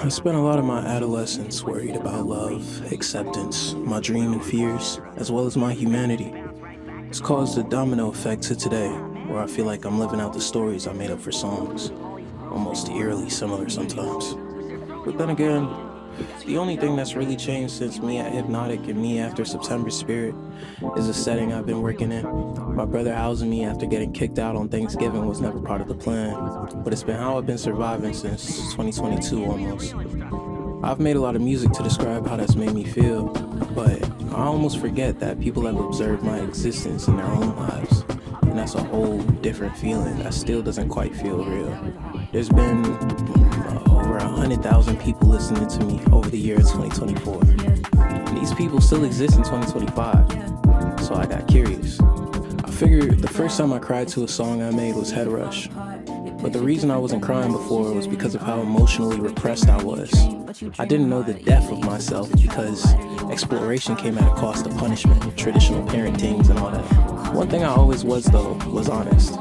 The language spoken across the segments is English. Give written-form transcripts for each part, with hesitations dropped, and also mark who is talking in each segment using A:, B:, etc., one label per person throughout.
A: I spent a lot of my adolescence worried about love, acceptance, my dream and fears, as well as my humanity. It's caused a domino effect to today, where I feel like I'm living out the stories I made up for songs, almost eerily similar sometimes. But then again, the only thing that's really changed since me at Hypnotic and me after September Spirit is the setting I've been working in. My brother housing me after getting kicked out on Thanksgiving was never part of the plan, but it's been how I've been surviving since 2022 almost. I've made a lot of music to describe how that's made me feel, but I almost forget that people have observed my existence in their own lives, and that's a whole different feeling that still doesn't quite feel real. There's been over 100,000 people listening to me over the year 2024. And these people still exist in 2025, so I got curious. I figured the first time I cried to a song I made was Head Rush. But the reason I wasn't crying before was because of how emotionally repressed I was. I didn't know the depth of myself because exploration came at a cost of punishment, traditional parentings and all that. One thing I always was though, was honest.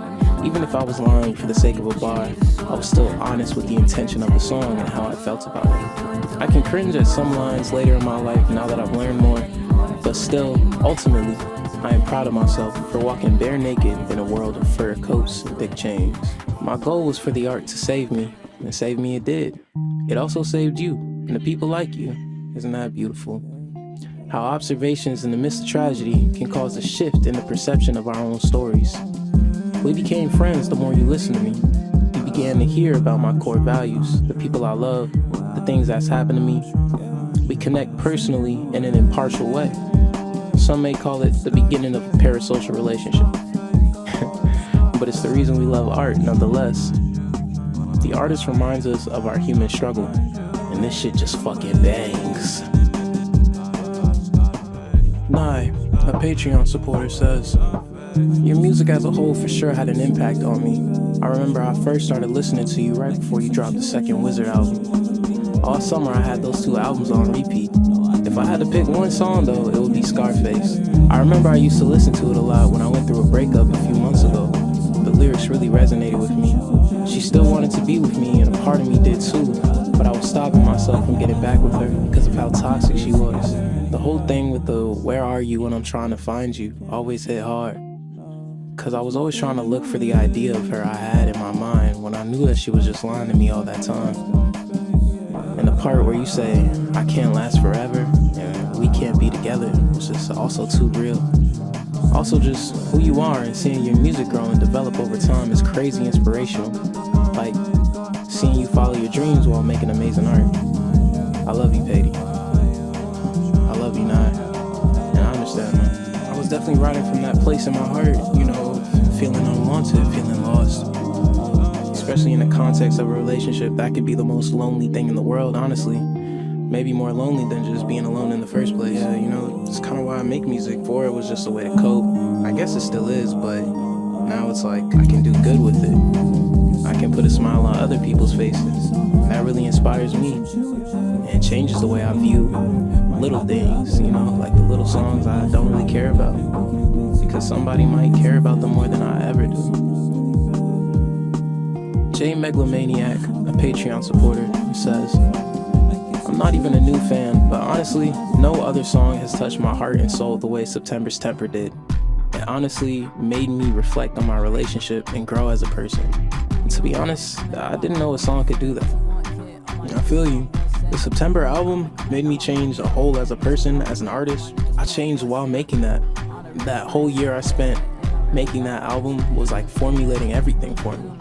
A: Even if I was lying for the sake of a bar, I was still honest with the intention of the song and how I felt about it. I can cringe at some lines later in my life now that I've learned more, but still, ultimately, I am proud of myself for walking bare naked in a world of fur coats and big chains. My goal was for the art to save me, and save me it did. It also saved you, and the people like you. Isn't that beautiful? How observations in the midst of tragedy can cause a shift in the perception of our own stories. We became friends the more you listened to me. You began to hear about my core values, the people I love, the things that's happened to me. We connect personally in an impartial way. Some may call it the beginning of a parasocial relationship. But it's the reason we love art nonetheless. The artist reminds us of our human struggle, and this shit just fucking bangs. Nye, a Patreon supporter, says, "Your music as a whole for sure had an impact on me. I remember I first started listening to you right before you dropped the second Wizard album. All summer I had those two albums on repeat. If I had to pick one song though, it would be Scarface. I remember I used to listen to it a lot when I went through a breakup a few months ago. The lyrics really resonated with me. She still wanted to be with me and a part of me did too, but I was stopping myself from getting back with her because of how toxic she was. The whole thing with the where are you when I'm trying to find you always hit hard. Cause I was always trying to look for the idea of her I had in my mind when I knew that she was just lying to me all that time. And the part where you say, I can't last forever, and we can't be together, was just also too real. Also just who you are and seeing your music grow and develop over time is crazy inspirational. Like seeing you follow your dreams while making amazing art. I love you, Patty. I love you, Nye. And I understand, man. I was definitely writing from that place in my heart, you know, feeling unwanted, feeling lost. Especially in the context of a relationship, that could be the most lonely thing in the world, honestly. Maybe more lonely than just being alone in the first place. Yeah, you know, it's kind of why I make music. Before it was just a way to cope. I guess it still is, but now it's like I can do good with it. I can put a smile on other people's faces. And that really inspires me and changes the way I view little things, you know, like the little songs I don't really care about. Because somebody might care about them more than I ever do. J Megalomaniac, a Patreon supporter, says, I'm not even a new fan, but honestly, no other song has touched my heart and soul the way September's Temper did. It honestly made me reflect on my relationship and grow as a person. And to be honest, I didn't know a song could do that. I feel you. The September album made me change a whole as a person, as an artist. I changed while making that. That whole year I spent making that album was like formulating everything for me.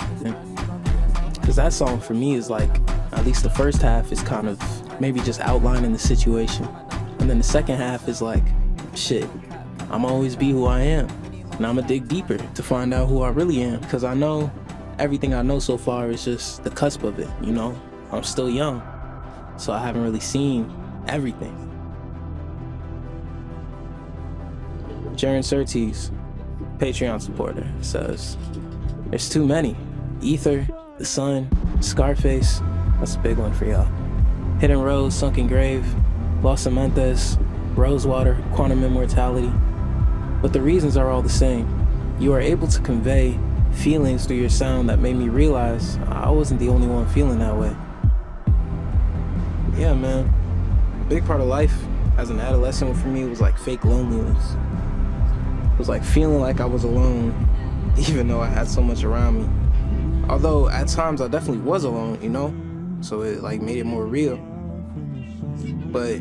A: Because that song for me is like, at least the first half is kind of maybe just outlining the situation. And then the second half is like, shit, I'ma always be who I am. And I'ma dig deeper to find out who I really am. Because I know everything I know so far is just the cusp of it, you know? I'm still young, so I haven't really seen everything. Jaren Surtees, Patreon supporter, says, there's too many. Ether, The Sun, Scarface, that's a big one for y'all. Hidden Rose, Sunken Grave, Los Cementes, Rosewater, Quantum Immortality. But the reasons are all the same. You are able to convey feelings through your sound that made me realize I wasn't the only one feeling that way. Yeah, man. A big part of life as an adolescent for me was like fake loneliness. It was like feeling like I was alone, even though I had so much around me. Although at times I definitely was alone, you know? So it like made it more real. But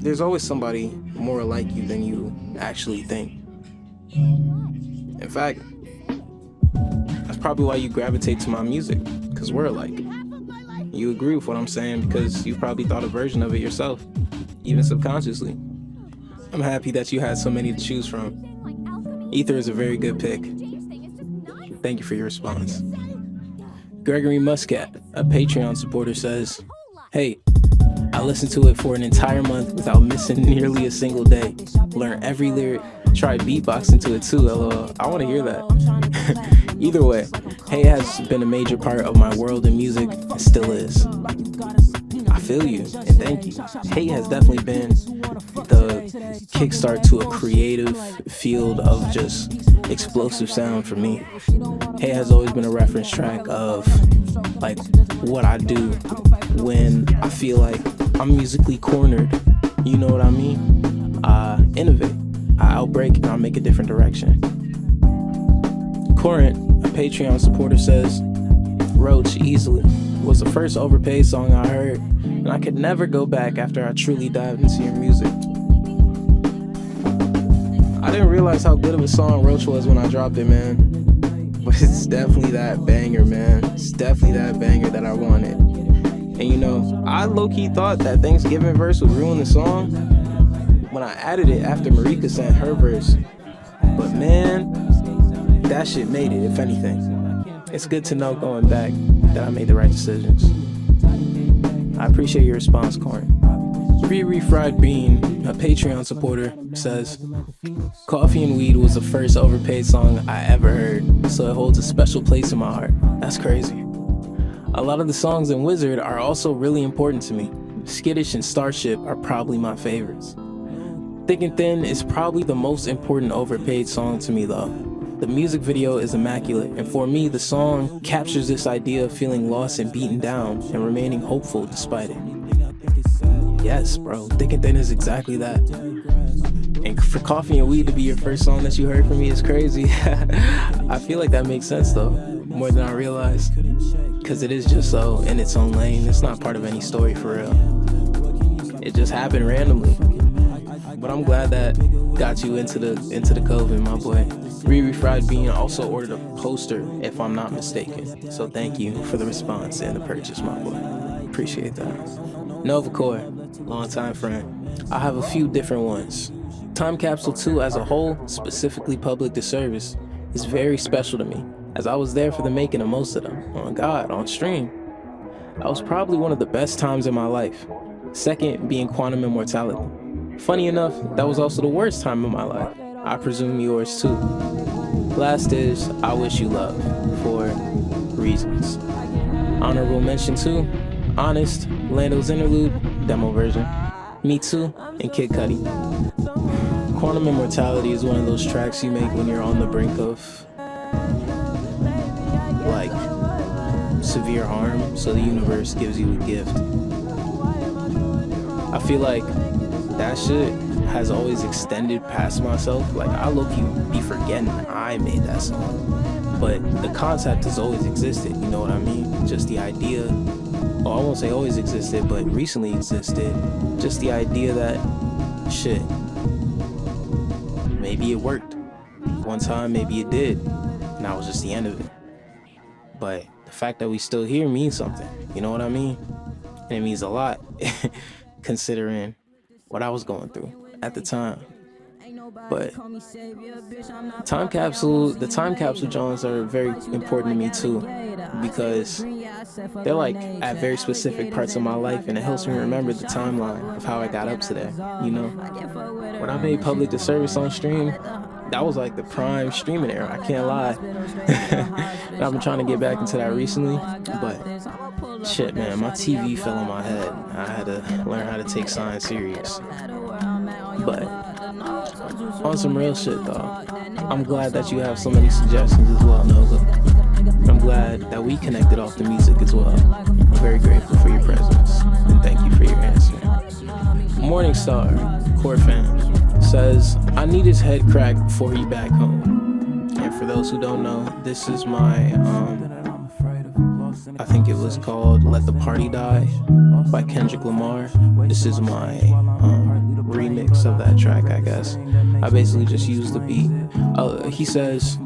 A: there's always somebody more like you than you actually think. In fact, that's probably why you gravitate to my music, because we're alike. You agree with what I'm saying because you've probably thought a version of it yourself, even subconsciously. I'm happy that you had so many to choose from. Ether is a very good pick. Thank you for your response. Gregory Muscat, a Patreon supporter, says, "Hey, I listened to it for an entire month without missing nearly a single day. Learn every lyric, try beatboxing to it too, lol. I want to hear that." Either way, Hey has been a major part of my world in music and still is. I feel you and thank you. Hey has definitely been the kickstart to a creative field of just explosive sound for me. Hey has always been a reference track of like what I do when I feel like I'm musically cornered. You know what I mean? I innovate, I outbreak, and I make a different direction. Corinth, a Patreon supporter, says, "Roach easily was the first Overpade song I heard, and I could never go back after I truly dived into your music." I didn't realize how good of a song Roach was when I dropped it, man. But it's definitely that banger, man. It's definitely that banger that I wanted. And you know, I low-key thought that Thanksgiving verse would ruin the song when I added it after Marika sent her verse. But man, that shit made it, if anything. It's good to know going back that I made the right decisions. I appreciate your response, Corin. Refried Bean, a Patreon supporter, says, "Coffee and Weed was the first Overpade song I ever heard, so it holds a special place in my heart." That's crazy. A lot of the songs in Wizard are also really important to me. Skittish and Starship are probably my favorites. Thick and Thin is probably the most important Overpade song to me though. The music video is immaculate, and for me, the song captures this idea of feeling lost and beaten down and remaining hopeful despite it. Yes, bro, Thick and Thin is exactly that. And for Coffee and Weed to be your first song that you heard from me is crazy. I feel like that makes sense though, more than I realized. Because it is just so in its own lane. It's not part of any story for real. It just happened randomly. But I'm glad that got you into the COVID, my boy. Riri Fried Bean also ordered a poster, if I'm not mistaken. So thank you for the response and the purchase, my boy. Appreciate that. Nova Core, longtime friend. I have a few different ones. Time Capsule 2 as a whole, specifically Public Disservice, is very special to me, as I was there for the making of most of them. On God, on stream. That was probably one of the best times in my life. Second being Quantum Immortality. Funny enough, that was also the worst time in my life. I presume yours too. Last is I Wish You Love, for reasons. Honorable mention too, Honest, Lando's Interlude, demo version, Me Too, and Kid Cudi. Quantum Immortality is one of those tracks you make when you're on the brink of like severe harm, so the universe gives you a gift. I feel like that shit has always extended past myself. Like, I low-key be forgetting I made that song. But the concept has always existed, you know what I mean? Just the idea, well, I won't say always existed, but recently existed. Just the idea that, shit, maybe it worked. One time, maybe it did. And that was just the end of it. But the fact that we still here means something, you know what I mean? And it means a lot, considering what I was going through at the time. But the time capsule Jones are very important to me too, because they're like at very specific parts of my life, and it helps me remember the timeline of how I got up to there, you know? When I made Public Disservice on stream, that was like the prime streaming era, I can't lie. And I've been trying to get back into that recently, but shit, man, my TV fell on my head. I had to learn how to take science serious. But on some real shit though, I'm glad that you have so many suggestions as well, Nova. I'm glad that we connected off the music as well. I'm very grateful for your presence, and thank you for your answer. Star, core fan, says, I need his head cracked before he back home. And for those who don't know, this is my, I think it was called Let the Party Die by Kendrick Lamar. This is my remix of that track, I guess. I basically just used the beat. He says,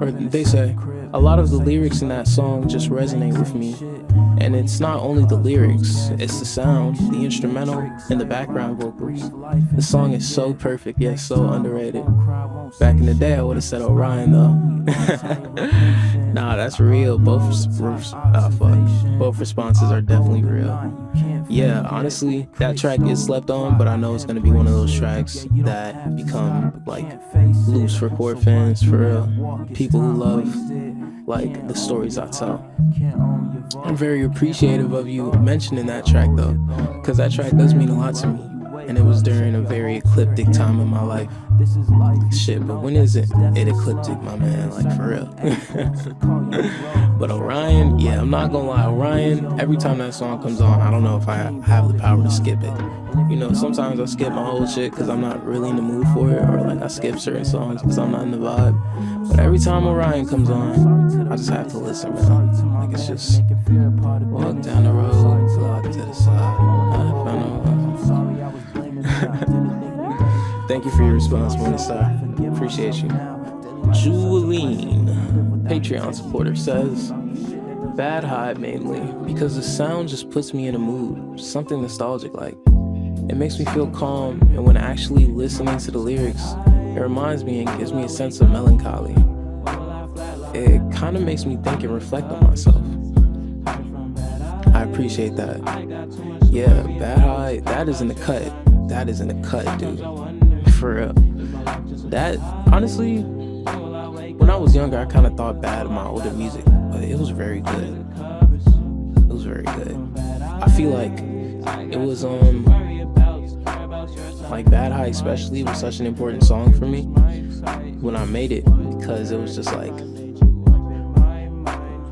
A: or they say, a lot of the lyrics in that song just resonate with me. And it's not only the lyrics, it's the sound, the instrumental, and the background vocals. The song is so perfect, yet so underrated. Back in the day, I would have said Orion, though. Nah, that's real. Both responses are definitely real. Yeah, honestly, that track is slept on, but I know it's gonna be one of those tracks that become like loose for core fans, for real. People who love like the stories I tell. I'm very appreciative of you mentioning that track though, because that track does mean a lot to me, and it was during a very ecliptic time in my life. Shit, but when is it ecliptic, my man? Like, for real. But Orion, yeah, I'm not gonna lie, Orion, every time that song comes on, I don't know if I have the power to skip it. You know, sometimes I skip my whole shit because I'm not really in the mood for it, or like I skip certain songs because I'm not in the vibe. But every time Orion comes on, I just have to listen, man. Like, it's just walk down the road, lock to the side. Thank you for your response, Star. Appreciate you. Juline, Patreon supporter, says, Bad High mainly, because the sound just puts me in a mood, something nostalgic like. It makes me feel calm, and when actually listening to the lyrics, it reminds me and gives me a sense of melancholy. It kind of makes me think and reflect on myself. I appreciate that. Yeah, Bad High, that is in the cut. That is in the cut, dude. For real. That, honestly, when I was younger, I kind of thought bad of my older music, but it was very good. It was very good. I feel like it was, like Bad High especially was such an important song for me when I made it, because it was just like,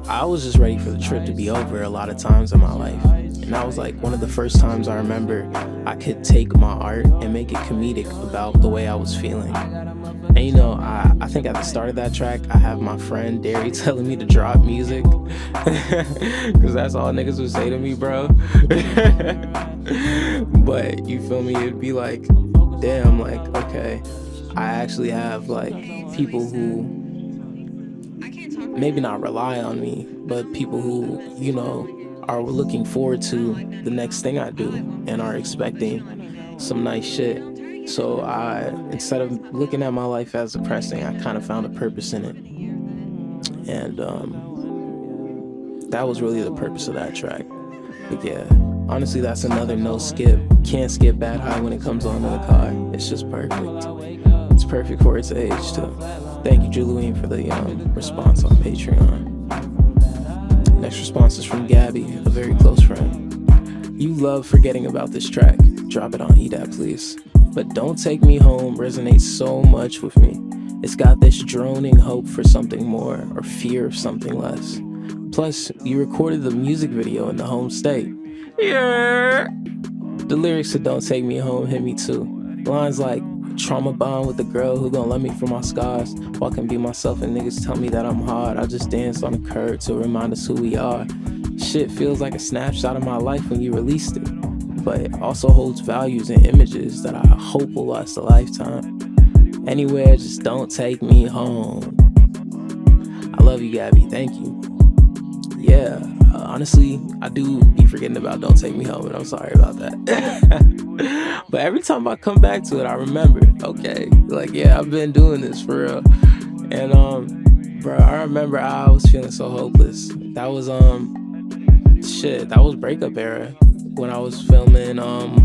A: I was just ready for the trip to be over a lot of times in my life. And that was like one of the first times I remember I could take my art and make it comedic about the way I was feeling. And you know, I think at the start of that track, I have my friend Derry telling me to drop music, because that's all niggas would say to me, bro. But you feel me, it'd be like, damn, like, okay, I actually have like people who maybe not rely on me, but people who, you know, are looking forward to the next thing I do and are expecting some nice shit. So instead of looking at my life as depressing, I kind of found a purpose in it. And that was really the purpose of that track. But yeah, honestly, that's another no skip. Can't skip Bad High when it comes on in the car. It's just perfect. It's perfect for its age too. Thank you, Juline, for the response on Patreon. Next response is from Gabby, a very close friend. You love forgetting about this track. Drop it on EDAP, please. But Don't Take Me Home resonates so much with me. It's got this droning hope for something more, or fear of something less. Plus, you recorded the music video in the home state. Yeah. The lyrics to Don't Take Me Home hit me too. Lines like, trauma bond with the girl who gon' love me for my scars. While I can be myself and niggas tell me that I'm hard. I just dance on the curb to remind us who we are. Shit feels like a snapshot of my life when you released it, but it also holds values and images that I hope will last a lifetime. Anywhere, just don't take me home. I love you, Gabby. Thank you. Yeah, honestly, I do be forgetting about Don't Take Me Home, and I'm sorry about that. But every time I come back to it, I remember, okay, like, yeah, I've been doing this for real. And, bro, I remember I was feeling so hopeless. That was, that was breakup era when I was filming,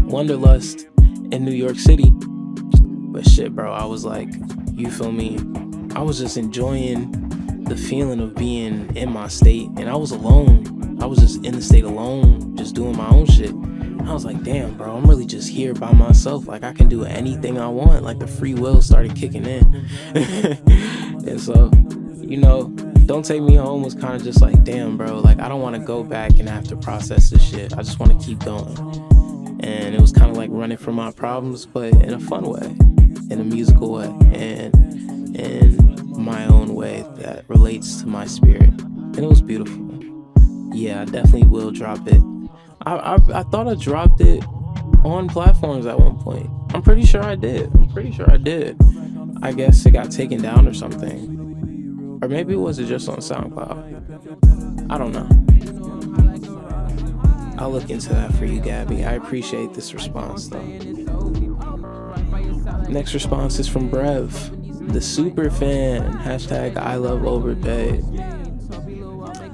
A: Wanderlust in New York City. But shit, bro, I was like, you feel me? I was just enjoying the feeling of being in my state, and I was alone. I was just in the state alone, just doing my own shit. And I was like, damn, bro, I'm really just here by myself. Like, I can do anything I want. Like, the free will started kicking in. And so, you know, Don't Take Me Home was kind of just like, damn, bro, like, I don't want to go back and have to process this shit. I just want to keep going. and it was kind of like running from my problems, but in a fun way, in a musical way, and in my own way that relates to my spirit. And it was beautiful. Yeah, I definitely will drop it. I thought I dropped it on platforms at one point. I'm pretty sure I did. I guess it got taken down or something. Or maybe was it just on SoundCloud? I don't know. I'll look into that for you, Gabby. I appreciate this response, though. Next response is from Brev, the super fan. Hashtag I love Overpade.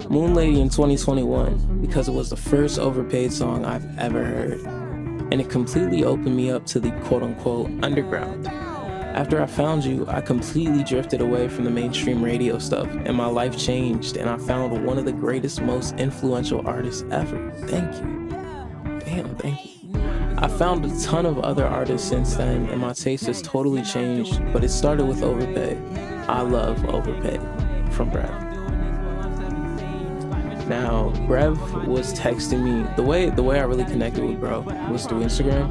A: Moon Lady in 2021, because it was the first Overpade song I've ever heard. And it completely opened me up to the quote-unquote underground. After I found you, I completely drifted away from the mainstream radio stuff, and my life changed, and I found one of the greatest, most influential artists ever. Thank you. Damn, thank you. I found a ton of other artists since then, and my taste has totally changed, but it started with Overpade. I love Overpade. From Brev. Now, Brev was texting me, the way I really connected with bro was through Instagram.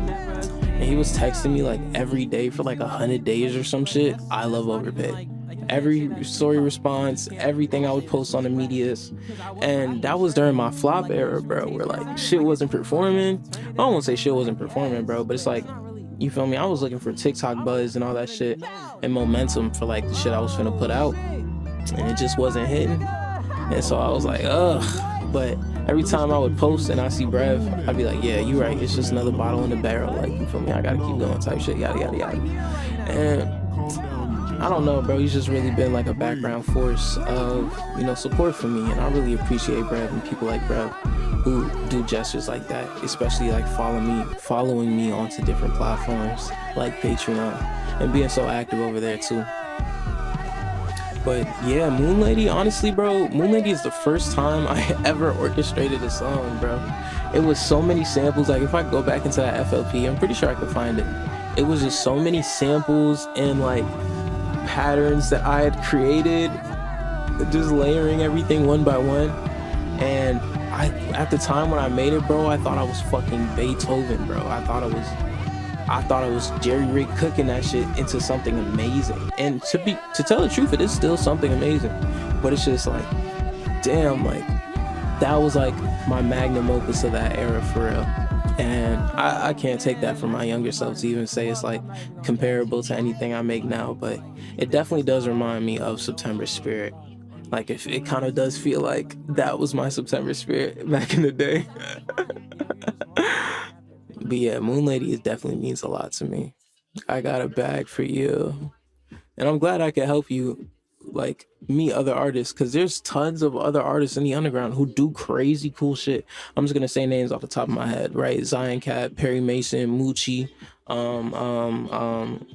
A: And he was texting me like every day for like 100 days or some shit. I love Overpade. Every story response, everything I would post on the medias. And that was during my flop era, bro, where like shit wasn't performing. I don't want to say shit wasn't performing, bro, but it's like, you feel me? I was looking for TikTok buzz and all that shit and momentum for like the shit I was finna put out. And it just wasn't hitting. And so I was like, ugh. But every time I would post and I see Brev, I'd be like, yeah, you're right. It's just another bottle in the barrel. Like, you feel me? I gotta keep going type shit, yada, yada, yada. And I don't know, bro. He's just really been like a background force of, support for me. And I really appreciate Brev and people like Brev who do gestures like that, especially like following me onto different platforms like Patreon and being so active over there too. But yeah, Moon Lady, honestly, bro, Moon Lady is the first time I ever orchestrated a song, bro. It was so many samples. Like, if I go back into that FLP, I'm pretty sure I could find it. It was just so many samples and like patterns that I had created, just layering everything one by one. And at the time when I made it, bro, I thought I was fucking Beethoven, bro. I thought I was Jerry Rig cooking that shit into something amazing. And to tell the truth, it is still something amazing. But it's just like, damn, like that was like my magnum opus of that era for real. And I can't take that from my younger self to even say it's like comparable to anything I make now. But it definitely does remind me of September Spirit. Like, if it kind of does feel like that was my September Spirit back in the day. But yeah, Moon Lady definitely means a lot to me. I got a bag for you. And I'm glad I could help you, like, meet other artists, because there's tons of other artists in the underground who do crazy cool shit. I'm just going to say names off the top of my head, right? Zion Cat, Perry Mason, Moochie,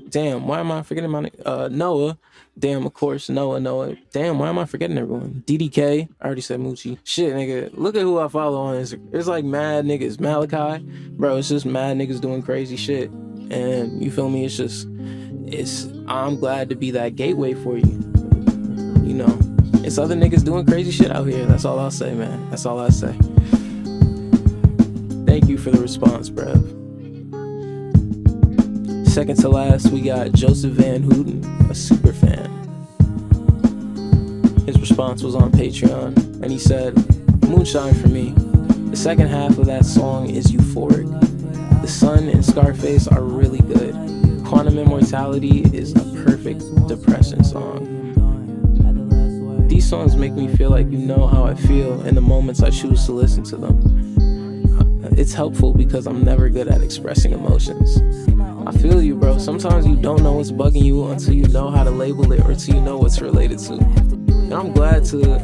A: damn, why am I forgetting my name? Noah. Damn, of course, Noah. Damn, why am I forgetting everyone? DDK, I already said Moochie. Shit, nigga, look at who I follow on Instagram. It's like mad niggas. Malachi, bro, it's just mad niggas doing crazy shit. And you feel me? I'm glad to be that gateway for you. It's other niggas doing crazy shit out here. That's all I'll say, man. That's all I'll say. Thank you for the response, bruv. Second to last, we got Joseph Van Houten, a super fan. His response was on Patreon, and he said, "Moonshine for me. The second half of that song is euphoric. The Sun and Scarface are really good. Quantum Immortality is a perfect depression song. These songs make me feel like you know how I feel in the moments I choose to listen to them. It's helpful because I'm never good at expressing emotions. I feel you, bro. Sometimes you don't know what's bugging you until you know how to label it or until you know what's related to. And I'm glad to,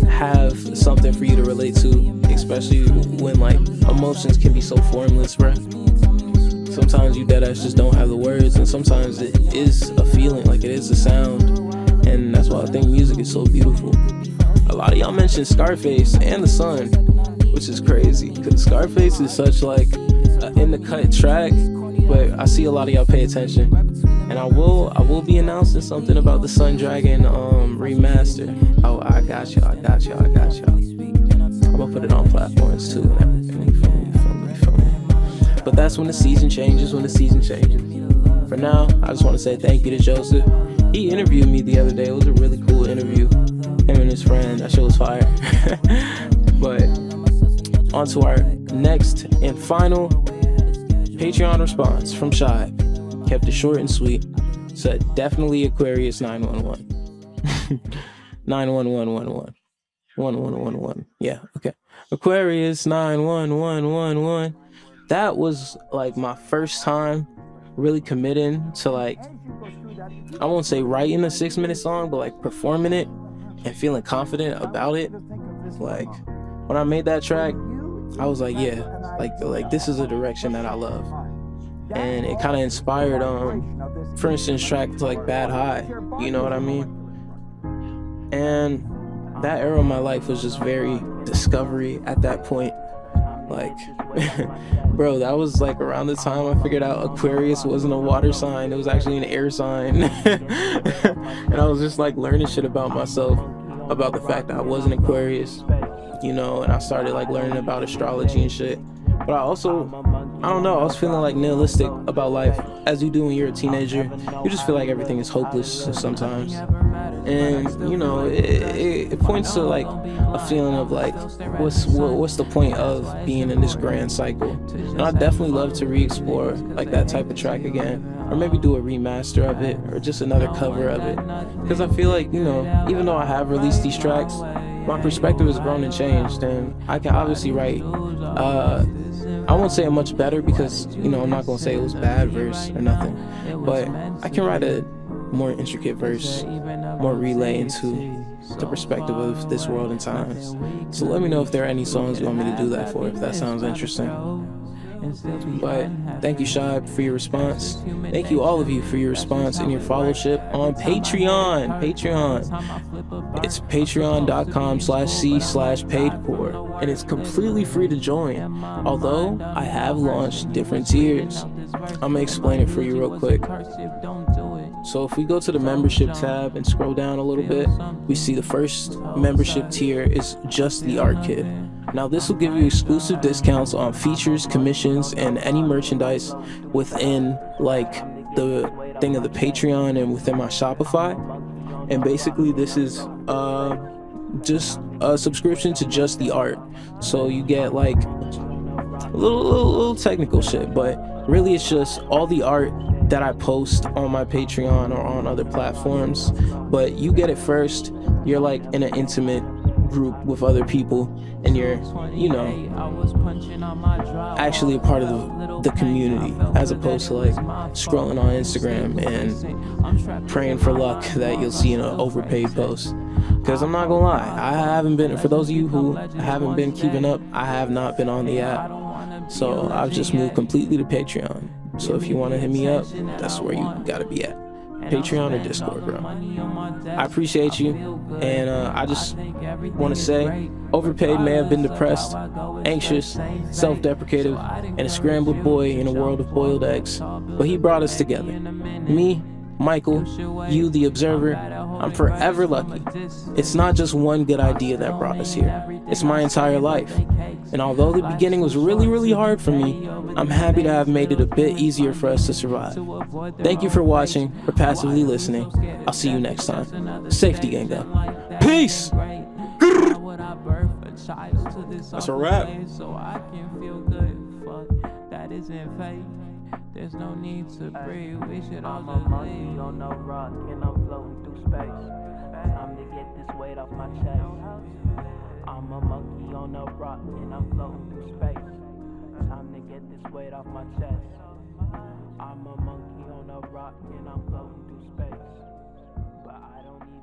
A: have something for you to relate to, especially when, like, emotions can be so formless, bro. Sometimes you deadass just don't have the words, and sometimes it is a feeling, like it is a sound. And that's why I think music is so beautiful. A lot of y'all mentioned Scarface and The Sun, which is crazy, because Scarface is such like in the cut track, but I see a lot of y'all pay attention, and I will be announcing something about the Sun Dragon remaster. Oh, I got y'all. I'm gonna put it on platforms too and everything. You feel me? But that's when the season changes. For now, I just want to say thank you to Joseph. He interviewed me the other day. It was a really cool interview. Him and his friend. That shit was fire. But on to our next and final Patreon response from Shibe. Kept it short and sweet. Said definitely Aquarius 911. 91111. 1111. Yeah, okay. Aquarius 91111. That was like my first time really committing to, like, I won't say writing a 6-minute song, but like performing it and feeling confident about it. Like when I made that track, I was like, yeah, like this is a direction that I love. And it kind of inspired for instance, tracks like Bad High, you know what I mean? And that era of my life was just very discovery at that point. Like, bro, that was like around the time I figured out Aquarius wasn't a water sign, it was actually an air sign. And I was just like learning shit about myself, about the fact that I was an Aquarius, you know, and I started like learning about astrology and shit. But I don't know, I was feeling like nihilistic about life, as you do when you're a teenager. You just feel like everything is hopeless sometimes. And, you know, it points to like a feeling of like, what's the point of being in this grand cycle? And I'd definitely love to re-explore like that type of track again, or maybe do a remaster of it, or just another cover of it. Because I feel like, you know, even though I have released these tracks, my perspective has grown and changed, and I can obviously write, I won't say it much better because, you know, I'm not gonna say it was bad verse or nothing, but I can write a more intricate verse, more relay into the perspective of this world and times. So let me know if there are any songs you want me to do that for, if that sounds interesting. But thank you, Shibe, for your response. Thank you, all of you, for your response and your followship on Patreon. It's patreon.com/c/paidpoor, and it's completely free to join, although I have launched different tiers. I'm gonna explain it for you real quick. So if we go to the membership tab and scroll down a little bit, we see the first membership tier is Just the Art Kit. Now this will give you exclusive discounts on features, commissions, and any merchandise within like the thing of the Patreon and within my Shopify. And basically this is just a subscription to just the art. So you get like a little technical shit, but really it's just all the art that I post on my Patreon or on other platforms. But you get it first. You're like in an intimate group with other people, and you're, you know, actually a part of the community, as opposed to like scrolling on Instagram and praying for luck that you'll see in an Overpade post. Because I'm not gonna lie, I haven't been, for those of you who haven't been keeping up, I have not been on the app. So I've just moved completely to Patreon. So if you want to hit me up, that's where you gotta be at. Patreon or Discord, bro. I appreciate you, and I just want to say, Overpade may have been depressed, anxious, self-deprecative, and a scrambled boy in a world of boiled eggs, but he brought us together. Me, Michael, you, the observer, I'm forever lucky. It's not just one good idea that brought us here. It's my entire life. And although the beginning was really hard for me, I'm happy to have made it a bit easier for us to survive. Thank you for watching or passively listening. I'll see you next time. Safety, gango. Peace! That's a wrap.
B: There's no need to breathe, we should all just leave. On no rock and I'm floating through space. Time to get this weight off my chest. I'm a monkey on a rock and I'm floating through space. Time to get this weight off my chest. I'm a monkey on a rock and I'm floating through space.